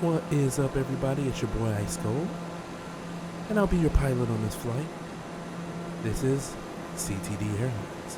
What is up, everybody? It's your boy Icekold, and I'll be your pilot on this flight. This is CTD Airlines.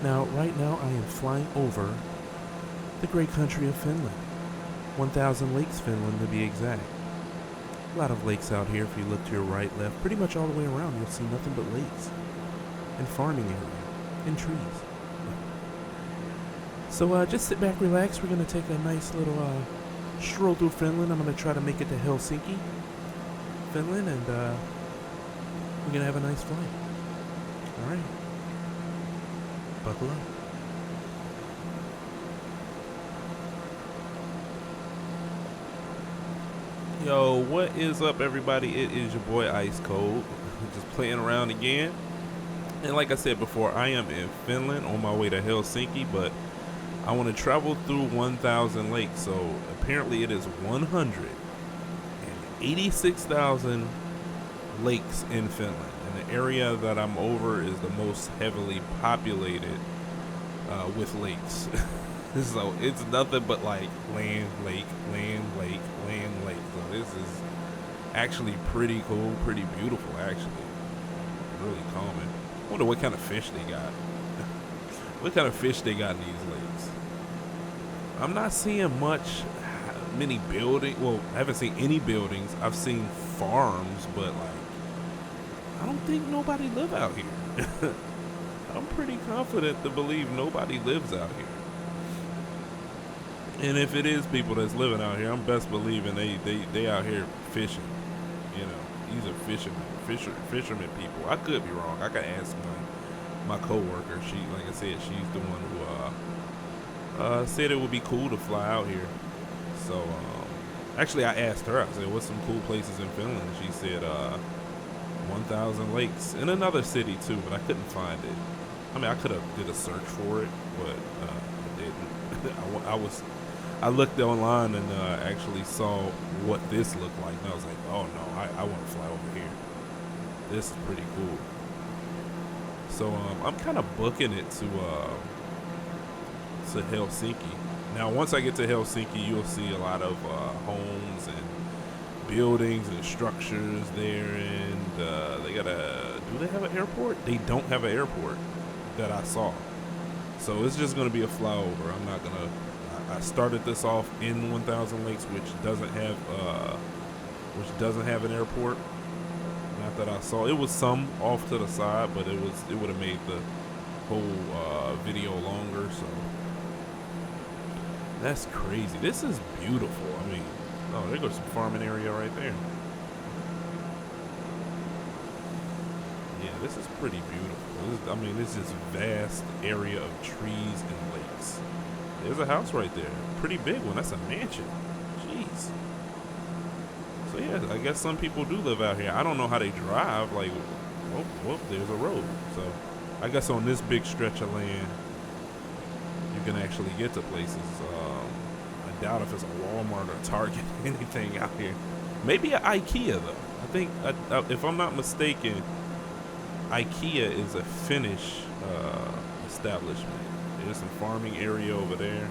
Now, right now, I am flying over the great country of Finland. 1,000 Lakes, Finland, to be exact. A lot of lakes out here. If you look to your right, left, pretty much all the way around, you'll see nothing but lakes and farming area and trees. So just sit back, relax. We're going to take a nice little stroll through Finland. I'm going to try to make it to Helsinki, Finland, and we're going to have a nice flight. All right. Buckle up. Yo, what is up, everybody? It is your boy Icekold, just playing around again. And like I said before, I am in Finland on my way to Helsinki, but I want to travel through 1,000 lakes. So apparently it is 186,000 lakes in Finland. And the area that I'm over is the most heavily populated with lakes. So it's nothing but like land, lake, land, lake, land, lake. So this is actually pretty cool, pretty beautiful actually. Really calming. I wonder what kind of fish they got. What kind of fish they got in these lakes? I'm not seeing many buildings. Well, I haven't seen any buildings. I've seen farms, but like, I don't think nobody live out here. I'm pretty confident to believe nobody lives out here. And if it is people that's living out here, I'm best believing they out here fishing. You know, these are fishermen people. I could be wrong. I could ask my coworker. She, like I said, she's the one who said it would be cool to fly out here. So actually, I asked her. I said, "What's some cool places in Finland?" And she said, 1,000 lakes in another city too, but I couldn't find it. I mean, I could have did a search for it, but I didn't. I looked online and actually saw what this looked like, and I was like, "Oh no, I want to fly over here. This is pretty cool." So I'm kind of booking it to Helsinki. Now, once I get to Helsinki, you'll see a lot of homes and buildings and structures there, and do they have an airport? They don't have an airport that I saw. So it's just going to be a flyover. I'm not going to, I started this off in 1,000 Lakes, which doesn't have an airport. Not that I saw. It was some off to the side, but it would have made the whole video longer. So that's crazy. This is beautiful. I mean, oh, there goes some farming area right there. Yeah, this is pretty beautiful. This is vast area of trees and lakes. There's a house right there. Pretty big one. That's a mansion. Jeez. So yeah, I guess some people do live out here. I don't know how they drive. Like, whoop, there's a road. So I guess on this big stretch of land, you can actually get to places. I doubt if it's a Walmart or a Target, anything out here. Maybe an IKEA though. I think, if I'm not mistaken, IKEA is a Finnish establishment. There's some farming area over there.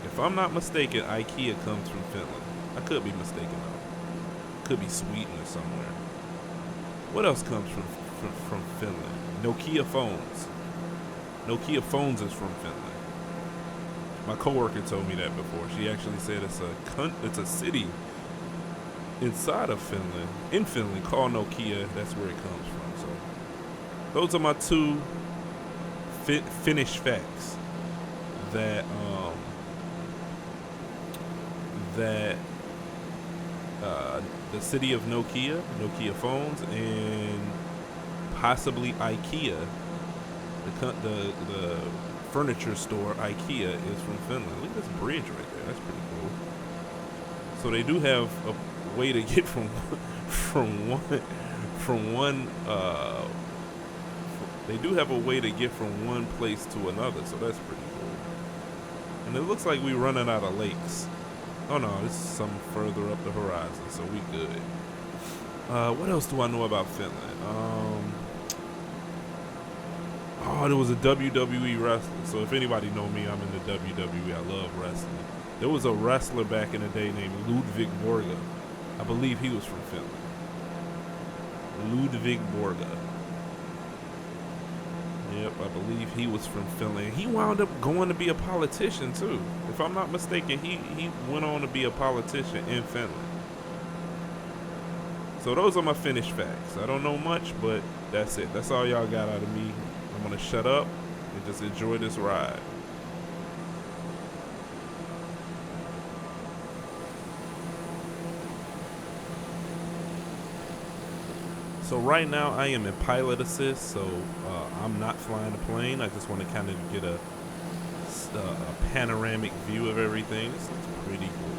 If I'm not mistaken, IKEA comes from Finland. I could be mistaken though. Could be Sweden or somewhere. What else comes from Finland? Nokia phones. Nokia phones is from Finland. My coworker told me that before. She actually said it's a city inside of Finland, in Finland, called Nokia. That's where it comes from. So those are my two Finnish facts that the city of Nokia phones, and possibly IKEA, the furniture store IKEA is from Finland. Look at this bridge right there. That's pretty cool. So they do have a way to get from one place to another. So that's pretty cool. And it looks like we're running out of lakes. Oh no, this is some further up the horizon, so we good. What else do I know about Finland? Oh, there was a WWE wrestler. So if anybody know me, I'm in the WWE. I love wrestling. There was a wrestler back in the day named Ludwig Borga. I believe he was from Finland. Ludwig Borga. Yep, I believe he was from Finland. He wound up going to be a politician too. If I'm not mistaken, he went on to be a politician in Finland. So those are my Finnish facts. I don't know much, but that's it. That's all y'all got out of me. I'm gonna shut up and just enjoy this ride. So right now I am in pilot assist, so I'm not flying the plane. I just want to kind of get a panoramic view of everything. So it's pretty cool.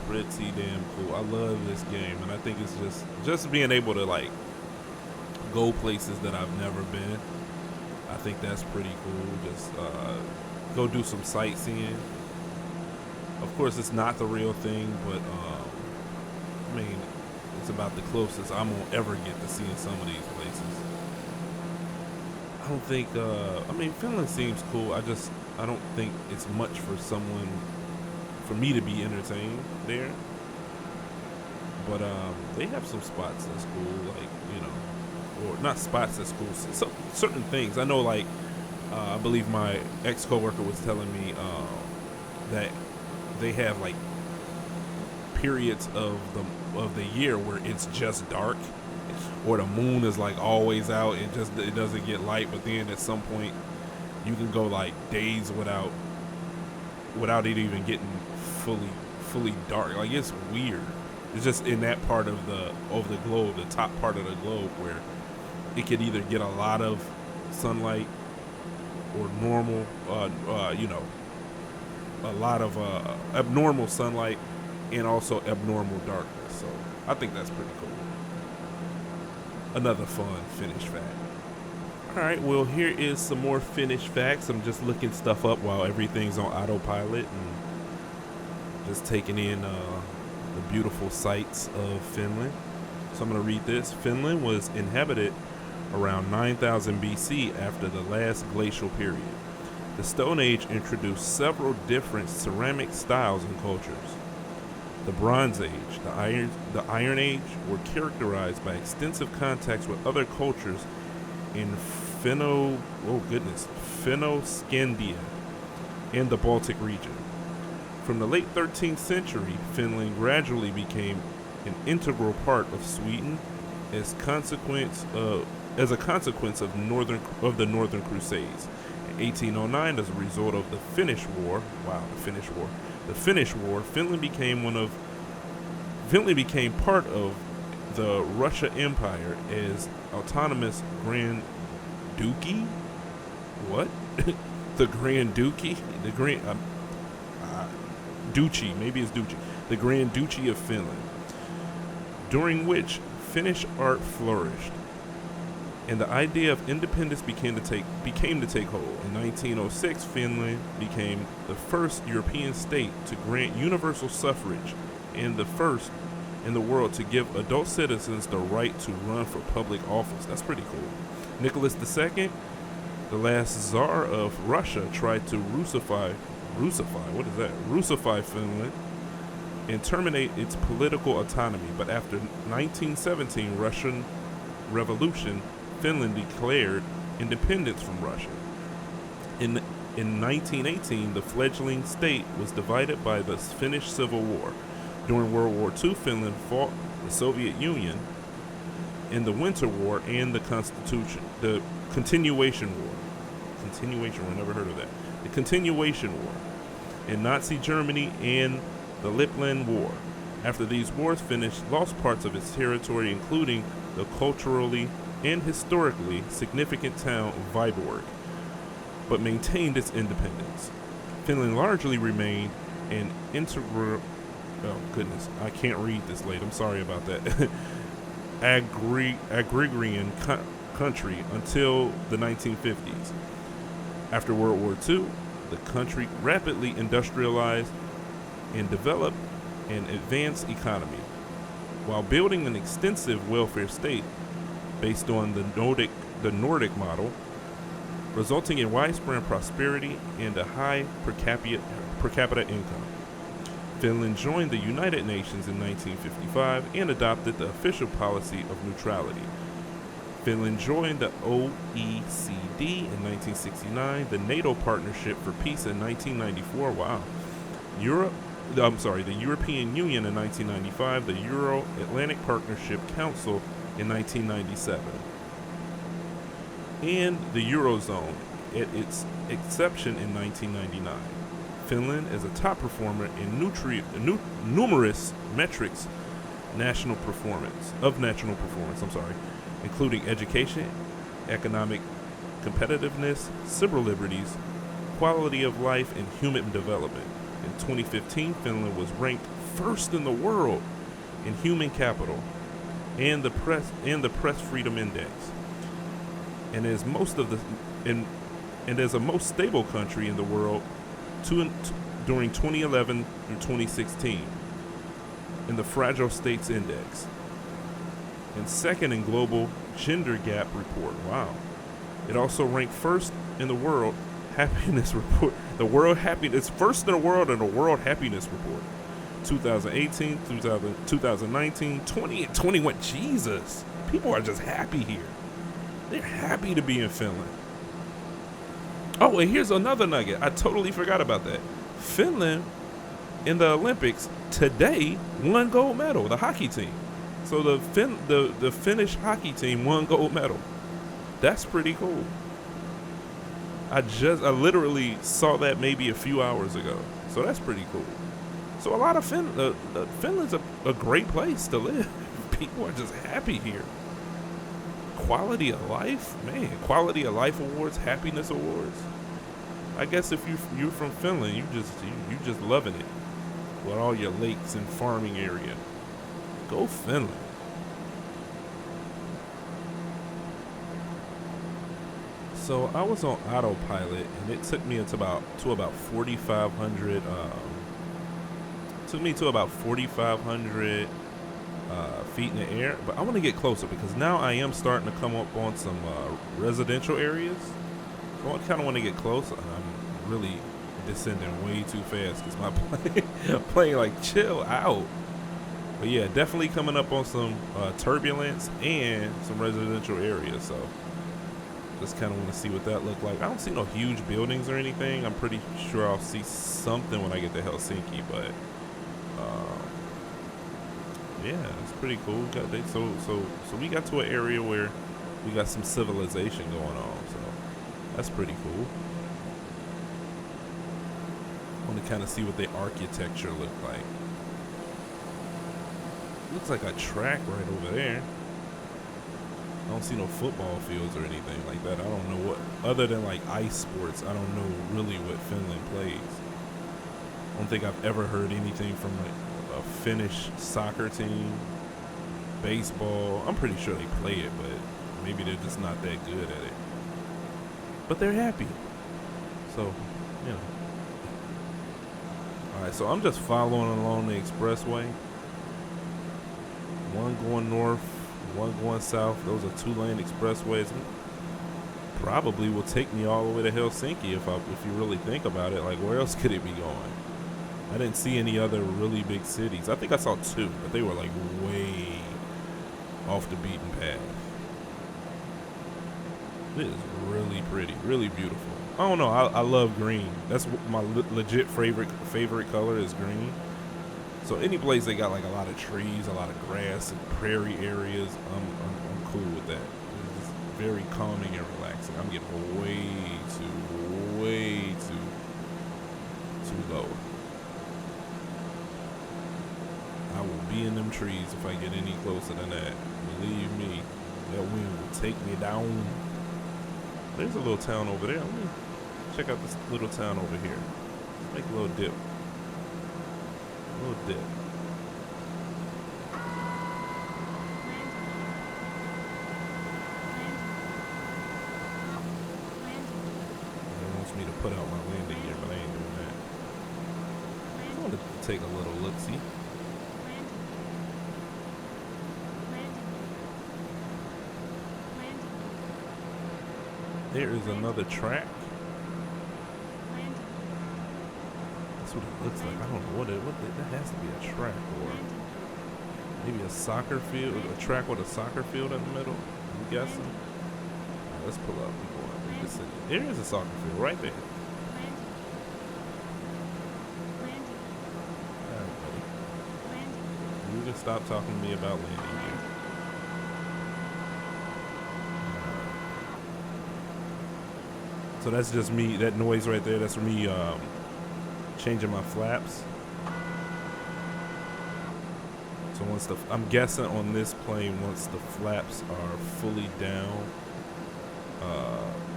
Pretty damn cool. I love this game, and I think it's just being able to like go places that I've never been. I think that's pretty cool. Just go do some sightseeing. Of course, it's not the real thing, but I mean, it's about the closest I'm gonna ever get to seeing some of these places. I don't think. I mean, Finland seems cool. I don't think it's much for me to be entertained there. But they have some spots that's cool, like, you know, or not spots that's cool. So, certain things I know, like I believe my ex-coworker was telling me that they have like periods of the year where it's just dark, or the moon is like always out. It doesn't get light, but then at some point you can go like days without it even getting fully dark. Like, it's weird. It's just in that part of the globe, the top part of the globe, where it could either get a lot of sunlight or normal, you know, a lot of abnormal sunlight and also abnormal darkness. So I think that's pretty cool. Another fun Finnish fact. All right, well, here is some more Finnish facts. I'm just looking stuff up while everything's on autopilot and just taking in the beautiful sights of Finland. So I'm going to read this. Finland was inhabited around 9000 BC after the last glacial period. The Stone Age introduced several different ceramic styles and cultures. The Bronze Age, the Iron Age were characterized by extensive contacts with other cultures in Finno-Scandia and the Baltic region. From the late 13th century, Finland gradually became an integral part of Sweden as a consequence of the Northern Crusades. In 1809, as a result of the Finnish War, Finland became part of the Russia Empire as autonomous Grand Duchy. What? The Grand Duchy? The Grand Duchy, maybe it's Duchy. The Grand Duchy of Finland, during which Finnish art flourished, and the idea of independence began to take hold. In 1906, Finland became the first European state to grant universal suffrage and the first in the world to give adult citizens the right to run for public office. That's pretty cool. Nicholas II, the last Tsar of Russia, tried to Russify Finland and terminate its political autonomy. But after 1917 Russian Revolution, Finland declared independence from Russia. In 1918, the fledgling state was divided by the Finnish Civil War. During World War II, Finland fought the Soviet Union in the Winter War and the Continuation War. Never heard of that. The Continuation War in Nazi Germany and the Lapland War. After these wars, Finland lost parts of its territory, including the culturally and historically significant town of Viborg, but maintained its independence. Finland largely remained an integral, oh goodness, I can't read this late, I'm sorry about that, agrarian country until the 1950s. After World War II, the country rapidly industrialized and developed an advanced economy, while building an extensive welfare state based on the Nordic model. resulting in widespread prosperity and a high per capita income. Finland joined the United Nations in 1955 and adopted the official policy of neutrality. Finland joined the OECD in 1969, the NATO Partnership for Peace in 1994. Wow. The European Union in 1995, the Euro-Atlantic Partnership Council in 1997, and the Eurozone at its inception in 1999. Finland is a top performer in numerous metrics national performance, including education, economic competitiveness, civil liberties, quality of life, and human development. In 2015, Finland was ranked first in the world in human capital and the press freedom index, and is as a most stable country in the world during 2011 through 2016 in the Fragile States Index, and second in global gender gap report. Wow. It also ranked first in the world happiness report. First in the world in the World Happiness Report. 2018, 2019, 20, and 21. Jesus. People are just happy here. They're happy to be in Finland. Oh, and here's another nugget. I totally forgot about that. Finland in the Olympics today won gold medal, the hockey team. So the Finnish hockey team won gold medal. That's pretty cool. I literally saw that maybe a few hours ago. So that's pretty cool. So a lot of Finland's a great place to live. People are just happy here. Quality of life, man. Quality of life awards, happiness awards. I guess if you're from Finland, you just loving it with all your lakes and farming area. Go Finland. So I was on autopilot, and it took me to about 4,500. Took me to about 4,500 feet in the air. But I want to get closer because now I am starting to come up on some residential areas. So I kind of want to get close. I'm really descending way too fast because my plane like chill out. But yeah, definitely coming up on some turbulence and some residential areas. So just kind of want to see what that looked like. I don't see no huge buildings or anything. I'm pretty sure I'll see something when I get to Helsinki, but yeah, it's pretty cool. So we got to an area where we got some civilization going on. So that's pretty cool. I want to kind of see what the architecture looked like. Looks like a track right over there. I don't see no football fields or anything like that. I don't know what, other than like ice sports, I don't know really what Finland plays. I don't think I've ever heard anything from like a Finnish soccer team, baseball. I'm pretty sure they play it, but maybe they're just not that good at it. But they're happy. So, you know. Alright, so I'm just following along the expressway. One going north, one going south. Those are two-lane expressways. Probably will take me all the way to Helsinki if you really think about it. Like, where else could it be going? I didn't see any other really big cities. I think I saw two, but they were like way off the beaten path. It is really pretty, really beautiful. I don't know. I love green. That's my legit favorite color is green. So any place they got like a lot of trees, a lot of grass, and prairie areas, I'm cool with that. It's just very calming and relaxing. I'm getting way too low. I will be in them trees if I get any closer than that. Believe me, that wind will take me down. There's a little town over there. Let me check out this little town over here. Make a little dip. Little dip. It wants me to put out my landing gear, but I ain't doing that. I want to take a little look-see. There is another track. That's what it looks like. I don't know what that has to be a track or maybe a soccer field, a track with a soccer field in the middle. I'm guessing. Right, let's pull up. There is a soccer field right there. Alright, buddy. You can stop talking to me about landing gear. So that's just me. That noise right there. That's me changing my flaps. So once I'm guessing on this plane, once the flaps are fully down,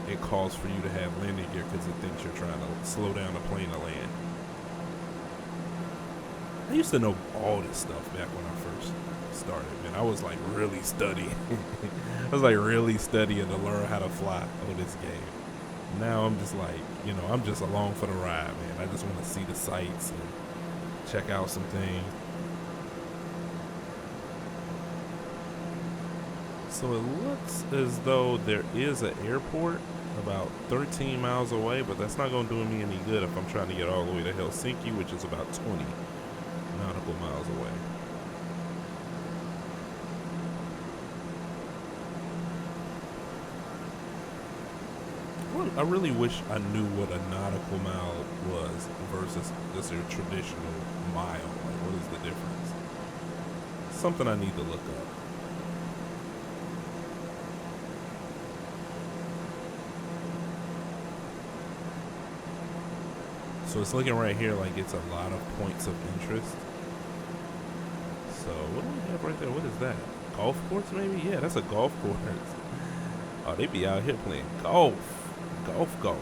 it calls for you to have landing gear because it thinks you're trying to slow down the plane to land. I used to know all this stuff back when I first started, man. I was like really studying. I was like really studying to learn how to fly on this game. Now I'm just like, you know, I'm just along for the ride, man. I just want to see the sights and check out some things. So it looks as though there is an airport about 13 miles away, but that's not going to do me any good if I'm trying to get all the way to Helsinki, which is about 20 nautical miles away. I really wish I knew what a nautical mile was versus just a traditional mile. Like, what is the difference? Something I need to look up. So it's looking right here like it's a lot of points of interest. So what do we have right there? What is that? Golf course maybe? Yeah, that's a golf course. Oh, they be out here playing golf. Golf.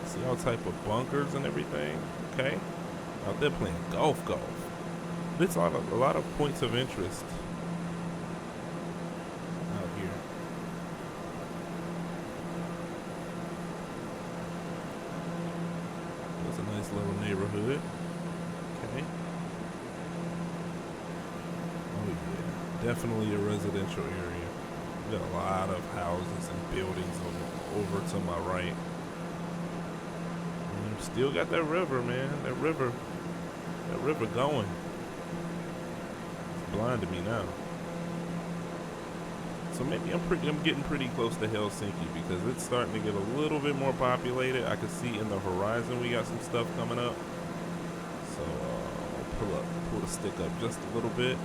See all type of bunkers and everything. Okay. Out there playing golf. It's a lot of points of interest out here. It's a nice little neighborhood. Okay. Oh yeah, definitely a residential area. We got a lot of houses and buildings over to my right. And still got that river, man. That river going. It's blinding me now. So maybe I'm getting pretty close to Helsinki because it's starting to get a little bit more populated. I can see in the horizon we got some stuff coming up. So I'll pull the stick up just a little bit.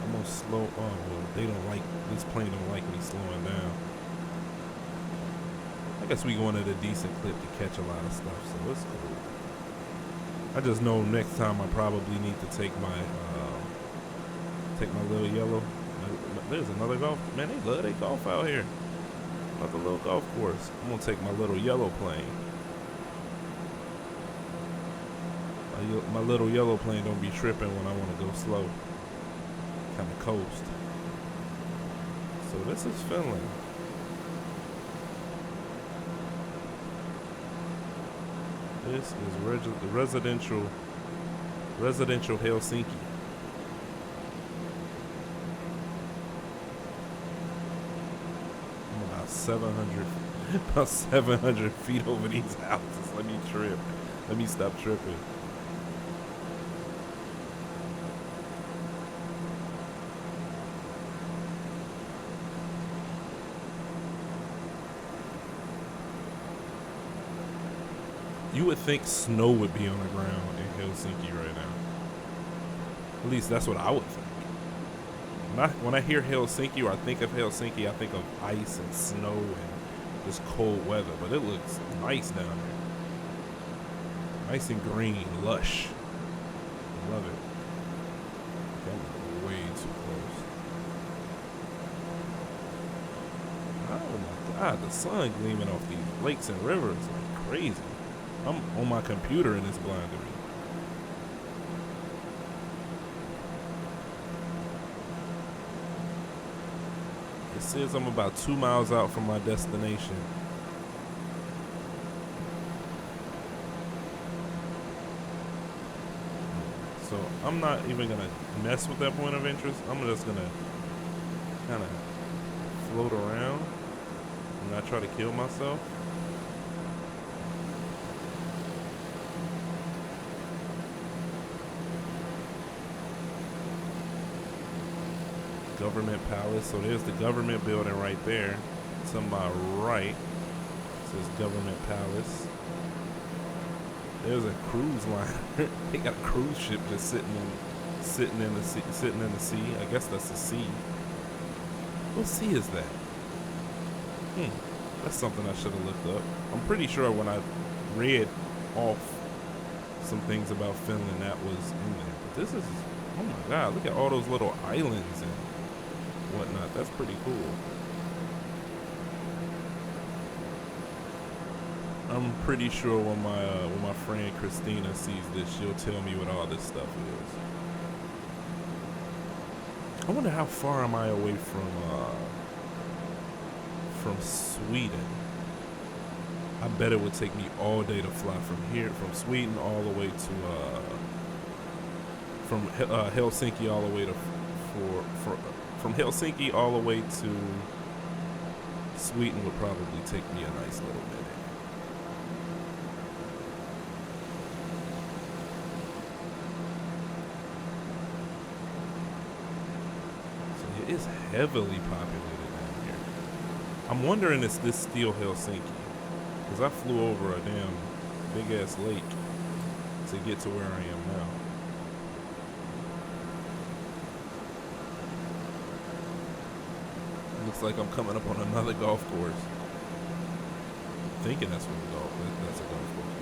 I'm gonna slow. Oh well, they don't like this plane. Don't like me slowing down. I guess we going at a decent clip to catch a lot of stuff, so it's cool. I just know next time I probably need to take my little yellow. There's another golf. Man, they love they golf out here. Another little golf course. I'm gonna take my little yellow plane. My little yellow plane don't be tripping when I want to go slow. Kind of coast. So this is Finland. This is residential Helsinki. I'm about 700 feet over these houses. Let me trip. Let me stop tripping. You would think snow would be on the ground in Helsinki right now. At least that's what I would think. When I hear Helsinki or I think of Helsinki, I think of ice and snow and just cold weather. But it looks nice down there. Nice and green, lush. Love it. I'm way too close. Oh my God, the sun gleaming off these lakes and rivers like crazy. I'm on my computer and it's blinding me. It says I'm about 2 miles out from my destination. So I'm not even gonna mess with that point of interest. I'm just gonna kind of float around and not try to kill myself. Government Palace. So there's the government building right there. To my right, it says Government Palace. There's a cruise line. They got a cruise ship just sitting in the sea. I guess that's the sea. What sea is that? That's something I should have looked up. I'm pretty sure when I read off some things about Finland that was in there. But this is, oh my God, look at all those little islands and whatnot. That's pretty cool. I'm pretty sure when my friend Christina sees this, she'll tell me what all this stuff is. I wonder how far am I away from Sweden. I bet it would take me all day to fly from Sweden all the way to from Helsinki all the way to from Helsinki all the way to Sweden would probably take me a nice little minute. So it is heavily populated down here. I'm wondering if this still Helsinki, because I flew over a damn big ass lake to get to where I am now. Looks like I'm coming up on another golf course. I'm thinking that's a golf course.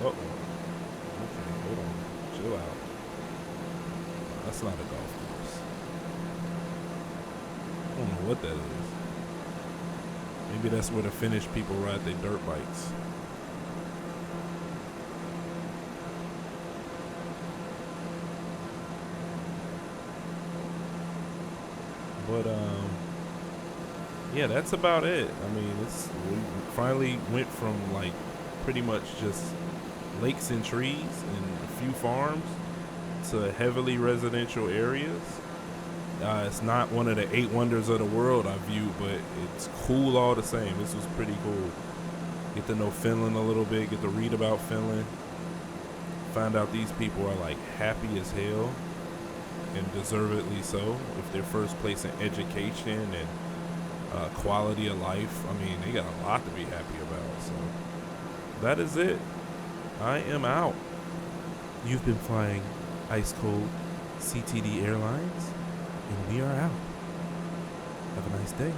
Uh-oh. Okay, hold on. Chill out. That's not a golf course. I don't know what that is. Maybe that's where the Finnish people ride their dirt bikes. But yeah, that's about it. I mean, we finally went from like pretty much just lakes and trees and a few farms to heavily residential areas. It's not one of the 8 wonders of the world I view, but it's cool all the same. This was pretty cool. Get to know Finland a little bit, get to read about Finland. Find out these people are like happy as hell, and deservedly so, with their first place in education and quality of life. I mean, they got a lot to be happy about. So that is it. I am out. You've been flying Icekold CTD Airlines, and we are out. Have a nice day.